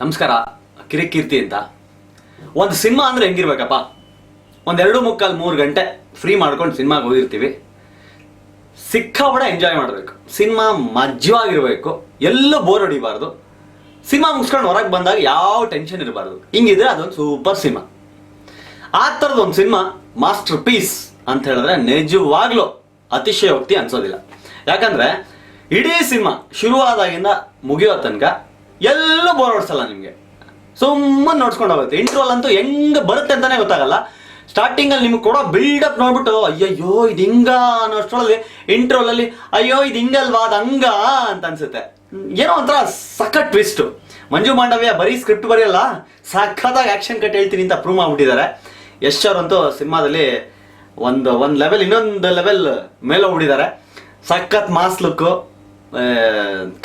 ನಮಸ್ಕಾರ. ಕಿರಿಕೀರ್ತಿ ಅಂತ. ಒಂದು ಸಿನಿಮಾ ಅಂದರೆ ಹೆಂಗಿರ್ಬೇಕಪ್ಪ, ಒಂದು 2.75-3 ಗಂಟೆ ಫ್ರೀ ಮಾಡ್ಕೊಂಡು ಸಿನಿಮಾಗೆ ಹೋಗಿರ್ತೀವಿ. ಸಿಕ್ಕಾಪಟ್ಟೆ ಎಂಜಾಯ್ ಮಾಡಬೇಕು. ಸಿನಿಮಾ ಮಜ್ವಾಗಿರಬೇಕು, ಎಲ್ಲೂ ಬೋರ್ ಹೊಡಿಬಾರ್ದು. ಸಿನಿಮಾ ಮುಗಿಸ್ಕೊಂಡು ಹೊರಗೆ ಬಂದಾಗ ಯಾವ ಟೆನ್ಷನ್ ಇರಬಾರ್ದು. ಹಿಂಗಿದ್ರೆ ಅದೊಂದು ಸೂಪರ್ ಸಿನಿಮಾ. ಆ ಥರದೊಂದು ಸಿನಿಮಾ ಮಾಸ್ಟರ್ ಪೀಸ್ ಅಂತ ಹೇಳಿದ್ರೆ ನಿಜವಾಗ್ಲೂ ಅತಿಶಯೋಕ್ತಿ ಅನ್ಸೋದಿಲ್ಲ. ಯಾಕಂದರೆ ಇಡೀ ಸಿನಿಮಾ ಶುರುವಾದಾಗಿಂದ ಮುಗಿಯೋ ತನಕ ಎಲ್ಲೂ ಬೋರ್ ಹೊಡ್ಸಲ್ಲ ನಿಮಗೆ. ಸುಮ್ಮನೆ ನೋಡ್ಸ್ಕೊಂಡು ಹೋಗುತ್ತೆ. ಇಂಟ್ರೋಲ್ ಅಂತೂ ಹೆಂಗೆ ಬರುತ್ತೆ ಅಂತಲೇ ಗೊತ್ತಾಗಲ್ಲ. ಸ್ಟಾರ್ಟಿಂಗಲ್ಲಿ ನಿಮ್ಗೆ ಕೊಡೋ ಬಿಲ್ಡಪ್ ನೋಡ್ಬಿಟ್ಟು ಅಯ್ಯಯ್ಯೋ ಇದು ಹಿಂಗ ಅನ್ನೋಷ್ಟರಲ್ಲಿ ಇಂಟ್ರೋಲಲ್ಲಿ ಅಯ್ಯೋ ಇದು ಹಿಂಗಲ್ವಾ ಅದು ಹಂಗ ಅಂತ ಅನ್ಸುತ್ತೆ. ಏನೋ ಒಂಥರ ಸಖತ್ ಟ್ವಿಸ್ಟು. ಮಂಜು ಮಾಂಡವ್ಯ ಬರೀ ಸ್ಕ್ರಿಪ್ಟ್ ಬರೆಯಲ್ಲ, ಸಖತ್ತಾಗಿ ಆ್ಯಕ್ಷನ್ ಕಟ್ ಹೇಳ್ತೀನಿ ಅಂತ ಪ್ರೂವ್ ಮಾಡ್ಬಿಟ್ಟಿದ್ದಾರೆ. ಯಶ್ ಅವರಂತೂ ಸಿನಿಮಾದಲ್ಲಿ ಒಂದು ಲೆವೆಲ್ ಇನ್ನೊಂದು ಲೆವೆಲ್ ಮೇಲೆ ಹೋಗ್ಬಿಟ್ಟಿದ್ದಾರೆ. ಸಖತ್ ಮಾಸ್ ಲುಕ್ಕು,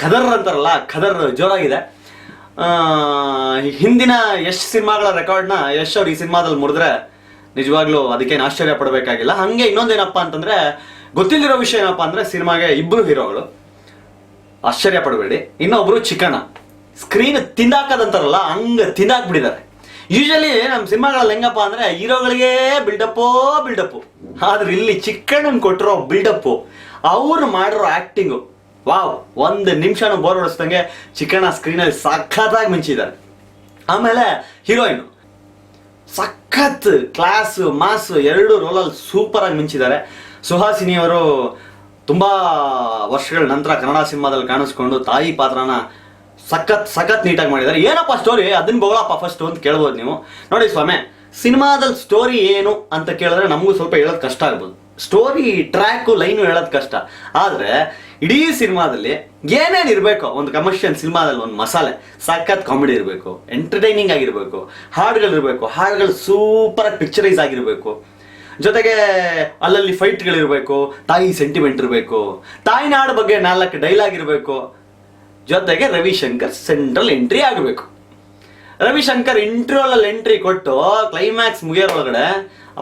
ಖದರ್ ಅಂತಾರಲ್ಲ ಖದರ್ ಜೋರಾಗಿದೆ. ಹಿಂದಿನ ಯಶ್ ಸಿನಿಮಾಗಳ ರೆಕಾರ್ಡ್ನ ಯಶ್ ಅವ್ರು ಈ ಸಿನಿಮಾದಲ್ಲಿ ಮುರಿದ್ರೆ ನಿಜವಾಗ್ಲೂ ಅದಕ್ಕೇನು ಆಶ್ಚರ್ಯ ಪಡಬೇಕಾಗಿಲ್ಲ. ಹಾಗೆ ಇನ್ನೊಂದೇನಪ್ಪ ಅಂತಂದರೆ, ಗೊತ್ತಿಲ್ಲದಿರೋ ವಿಷಯ ಏನಪ್ಪ ಅಂದರೆ, ಸಿನಿಮಾಗೆ 2 ಹೀರೋಗಳು, ಆಶ್ಚರ್ಯ ಪಡಬೇಡಿ. ಇನ್ನೊಬ್ರು ಚಿಕನ ಸ್ಕ್ರೀನ್ ತಿಂದಾಕದಂತಾರಲ್ಲ ಹಂಗೆ ತಿಂದಾಕ್ಬಿಟ್ಟಿದ್ದಾರೆ. ಯೂಶಲಿ ನಮ್ಮ ಸಿನಿಮಾಗಳಲ್ಲಿ ಹೆಂಗಪ್ಪ ಅಂದರೆ ಹೀರೋಗಳಿಗೆ ಬಿಲ್ಡಪ್ಪು, ಆದ್ರೆ ಇಲ್ಲಿ ಚಿಕ್ಕಣ್ಣನ್ ಕೊಟ್ಟಿರೋ ಬಿಲ್ಡಪ್ಪು, ಅವ್ರು ಮಾಡಿರೋ ಆ್ಯಕ್ಟಿಂಗು, ವಾವ್, 1 ನಿಮಿಷನೂ ಬೋರ್ ಹೊಡಿಸ್ದಂಗೆ ಚಿಕ್ಕಣ್ಣ ಸ್ಕ್ರೀನಲ್ಲಿ ಸಖತ್ತಾಗಿ ಮಿಂಚಿದ್ದಾರೆ. ಆಮೇಲೆ ಹೀರೋಯಿನ್ ಸಖತ್ ಕ್ಲಾಸು ಮಾಸು 2 ರೋಲಲ್ಲಿ ಸೂಪರಾಗಿ ಮಿಂಚಿದ್ದಾರೆ. ಸುಹಾಸಿನಿಯವರು ತುಂಬ ವರ್ಷಗಳ ನಂತರ ಕನ್ನಡ ಸಿನಿಮಾದಲ್ಲಿ ಕಾಣಿಸ್ಕೊಂಡು ತಾಯಿ ಪಾತ್ರನ ಸಖತ್ ನೀಟಾಗಿ ಮಾಡಿದ್ದಾರೆ. ಏನಪ್ಪ ಸ್ಟೋರಿ, ಅದನ್ನ ಬೋಳಪ್ಪ ಫಸ್ಟ್ ಅಂತ ಕೇಳ್ಬೋದು ನೀವು. ನೋಡಿ ಸ್ವಾಮಿ, ಸಿನಿಮಾದಲ್ಲಿ ಸ್ಟೋರಿ ಏನು ಅಂತ ಕೇಳಿದ್ರೆ ನಮಗೂ ಸ್ವಲ್ಪ ಹೇಳೋದು ಕಷ್ಟ ಆಗ್ಬೋದು. ಸ್ಟೋರಿ ಟ್ರ್ಯಾಕು ಲೈನು ಹೇಳೋದು ಕಷ್ಟ. ಆದರೆ ಇಡೀ ಸಿನಿಮಾದಲ್ಲಿ ಏನೇನು ಇರಬೇಕು, ಒಂದು ಕಮರ್ಷಿಯಲ್ ಸಿನಿಮಾದಲ್ಲಿ ಒಂದು ಮಸಾಲೆ, ಸಖತ್ ಕಾಮಿಡಿ ಇರಬೇಕು, ಎಂಟರ್ಟೈನಿಂಗ್ ಆಗಿರಬೇಕು, ಹಾಡುಗಳಿರಬೇಕು, ಹಾಡುಗಳು ಸೂಪರಾಗಿ ಪಿಕ್ಚರೈಸ್ ಆಗಿರಬೇಕು, ಜೊತೆಗೆ ಅಲ್ಲಲ್ಲಿ ಫೈಟ್ಗಳಿರಬೇಕು, ತಾಯಿ ಸೆಂಟಿಮೆಂಟ್ ಇರಬೇಕು, ತಾಯಿನಾಡು ಬಗ್ಗೆ 4 ಡೈಲಾಗ್ ಇರಬೇಕು, ಜೊತೆಗೆ ರವಿಶಂಕರ್ ಸೆಂಟ್ರಲ್ ಎಂಟ್ರಿ ಆಗಬೇಕು. ರವಿಶಂಕರ್ ಇಂಟ್ರೋಲಲ್ಲಿ ಎಂಟ್ರಿ ಕೊಟ್ಟು ಕ್ಲೈಮ್ಯಾಕ್ಸ್ ಮುಗಿಯೋರೊಳಗಡೆ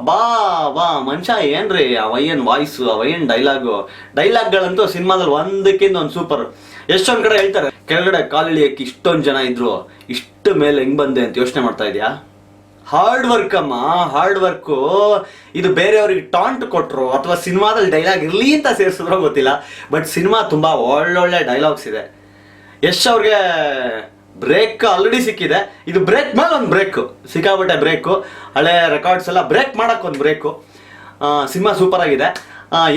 ಬಾ ಮನುಷ್ಯ ಏನ್ರಿ ಅವಯ್ಯನ್ ವಾಯ್ಸು, ಅವಯ್ಯನ್ ಡೈಲಾಗ್ಗಳಂತೂ ಸಿನಿಮಾದಲ್ಲಿ ಒಂದಕ್ಕಿಂತ ಒಂದು ಸೂಪರ್. ಎಷ್ಟೊಂದು ಕಡೆ ಹೇಳ್ತಾರೆ, ಕೆಳಗಡೆ ಕಾಲಿಳಿಯಕ್ಕೆ ಇಷ್ಟೊಂದು ಜನ ಇದ್ರು, ಇಷ್ಟು ಮೇಲೆ ಹೆಂಗ್ ಬಂದೆ ಅಂತ ಯೋಚನೆ ಮಾಡ್ತಾ ಇದೆಯಾ? ಹಾರ್ಡ್ ವರ್ಕ್ ಅಮ್ಮ, ಹಾರ್ಡ್ ವರ್ಕು. ಇದು ಬೇರೆಯವ್ರಿಗೆ ಟಾಂಟ್ ಕೊಟ್ಟರು ಅಥವಾ ಸಿನಿಮಾದಲ್ಲಿ ಡೈಲಾಗ್ ಇರಲಿ ಅಂತ ಸೇರಿಸಿದ್ರೋ ಗೊತ್ತಿಲ್ಲ, ಬಟ್ ಸಿನಿಮಾ ತುಂಬ ಒಳ್ಳೊಳ್ಳೆ ಡೈಲಾಗ್ಸ್ ಇದೆ. ಯಶ್ ಅವ್ರಿಗೆ ಬ್ರೇಕ್ ಆಲ್ರೆಡಿ ಸಿಕ್ಕಿದೆ. ಇದು ಬ್ರೇಕ್ ಮೇಲೆ ಒಂದು ಬ್ರೇಕು, ಸಿಕ್ಕಾಬಟ್ಟೆ ಬ್ರೇಕು. ಹಳೆ ರೆಕಾರ್ಡ್ಸ್ ಎಲ್ಲ ಬ್ರೇಕ್ ಮಾಡೋಕ್ಕೊಂದು ಬ್ರೇಕು. ಸಿನಿಮಾ ಸೂಪರ್ ಆಗಿದೆ.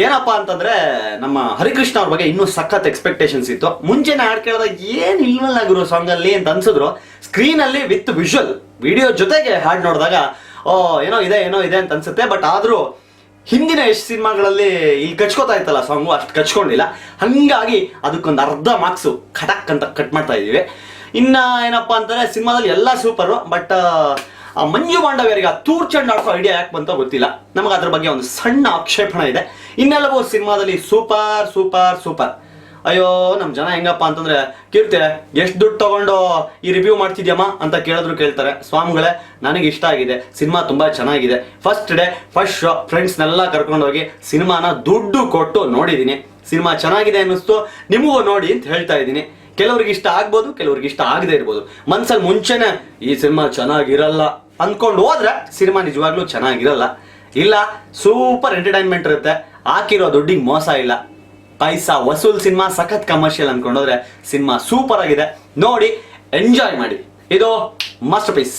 ಏನಪ್ಪ ಅಂತಂದರೆ, ನಮ್ಮ ಹರಿಕೃಷ್ಣ ಅವ್ರ ಬಗ್ಗೆ ಇನ್ನೂ ಸಖತ್ ಎಕ್ಸ್ಪೆಕ್ಟೇಷನ್ಸ್ ಇತ್ತು. ಮುಂಚೆನೇ ಹಾಡು ಕೇಳಿದಾಗ ಏನು ಇಲ್ವಲ್ಲ ಗುರು ಸಾಂಗಲ್ಲಿ ಅಂತ ಅನ್ಸಿದ್ರು. ಸ್ಕ್ರೀನಲ್ಲಿ ವಿತ್ ವಿಜುವಲ್ ವಿಡಿಯೋ ಜೊತೆಗೆ ಹಾಡು ನೋಡಿದಾಗ ಏನೋ ಇದೆ ಅಂತ ಅನ್ಸುತ್ತೆ. ಬಟ್ ಆದರೂ ಹಿಂದಿನ ಎಷ್ಟು ಸಿನಿಮಾಗಳಲ್ಲಿ ಇಲ್ಲಿ ಕಚ್ಕೋತಾ ಇತ್ತಲ್ಲ ಸಾಂಗು, ಅಷ್ಟು ಕಚ್ಕೊಂಡಿಲ್ಲ. ಹಾಗಾಗಿ ಅದಕ್ಕೊಂದು ಅರ್ಧ ಮಾರ್ಕ್ಸು ಖಟಕ್ ಅಂತ ಕಟ್ ಮಾಡ್ತಾ ಇದ್ದೀವಿ. ಇನ್ನು ಏನಪ್ಪ ಅಂತಂದರೆ, ಸಿನಿಮಾದಲ್ಲಿ ಎಲ್ಲ ಸೂಪರು, ಬಟ್ ಮಂಜು ಮಾಂಡವ್ಯರಿಗೆ ತೂರ್ ಚಂಡ್ ಆಡ್ಸೋ ಐಡಿಯಾ ಯಾಕೆ ಬಂತೋ ಗೊತ್ತಿಲ್ಲ. ನಮಗೆ ಅದ್ರ ಬಗ್ಗೆ ಒಂದು ಸಣ್ಣ ಆಕ್ಷೇಪಣೆ ಇದೆ. ಇನ್ನೆಲ್ಲವೂ ಸಿನಿಮಾದಲ್ಲಿ ಸೂಪರ್. ಅಯ್ಯೋ, ನಮ್ಮ ಜನ ಹೆಂಗಪ್ಪ ಅಂತಂದರೆ, ಕೀರ್ತಿ ಎಷ್ಟು ದುಡ್ಡು ತೊಗೊಂಡು ಈ ರಿವ್ಯೂ ಮಾಡ್ತಿದ್ಯಮ್ಮ ಅಂತ ಕೇಳ್ತಾರೆ. ಸ್ವಾಮಿಗಳೇ, ನನಗೆ ಇಷ್ಟ ಆಗಿದೆ, ಸಿನಿಮಾ ತುಂಬ ಚೆನ್ನಾಗಿದೆ. ಫಸ್ಟ್ ಡೇ ಫಸ್ಟ್ ಶೋ ಫ್ರೆಂಡ್ಸ್ನೆಲ್ಲ ಕರ್ಕೊಂಡೋಗಿ ಸಿನಿಮಾನ ದುಡ್ಡು ಕೊಟ್ಟು ನೋಡಿದ್ದೀನಿ. ಸಿನಿಮಾ ಚೆನ್ನಾಗಿದೆ ಅನ್ನಿಸ್ತು, ನಿಮಗೂ ನೋಡಿ ಅಂತ ಹೇಳ್ತಾ ಇದ್ದೀನಿ. ಕೆಲವ್ರಿಗೆ ಇಷ್ಟ ಆಗ್ಬೋದು, ಕೆಲವ್ರಿಗೆ ಇಷ್ಟ ಆಗದೆ ಇರ್ಬೋದು. ಮನ್ಸಲ್ಲಿ ಮುಂಚೆನೆ ಈ ಸಿನಿಮಾ ಚೆನ್ನಾಗಿರಲ್ಲ ಅಂದ್ಕೊಂಡು ಹೋದ್ರೆ ಸಿನಿಮಾ ನಿಜವಾಗ್ಲೂ ಚೆನ್ನಾಗಿರಲ್ಲ. ಇಲ್ಲ, ಸೂಪರ್ ಎಂಟರ್ಟೈನ್ಮೆಂಟ್ ಇರುತ್ತೆ, ಹಾಕಿರೋ ದುಡ್ಡಿಗೆ ಮೋಸ ಇಲ್ಲ, ಪೈಸಾ ವಸೂಲ್ ಸಿನಿಮಾ, ಸಖತ್ ಕಮರ್ಷಿಯಲ್ ಅಂದ್ಕೊಂಡೋದ್ರೆ ಸಿನಿಮಾ ಸೂಪರ್ ಆಗಿದೆ. ನೋಡಿ, ಎಂಜಾಯ್ ಮಾಡಿ. ಇದು ಮಾಸ್ಟರ್ ಪೀಸ್.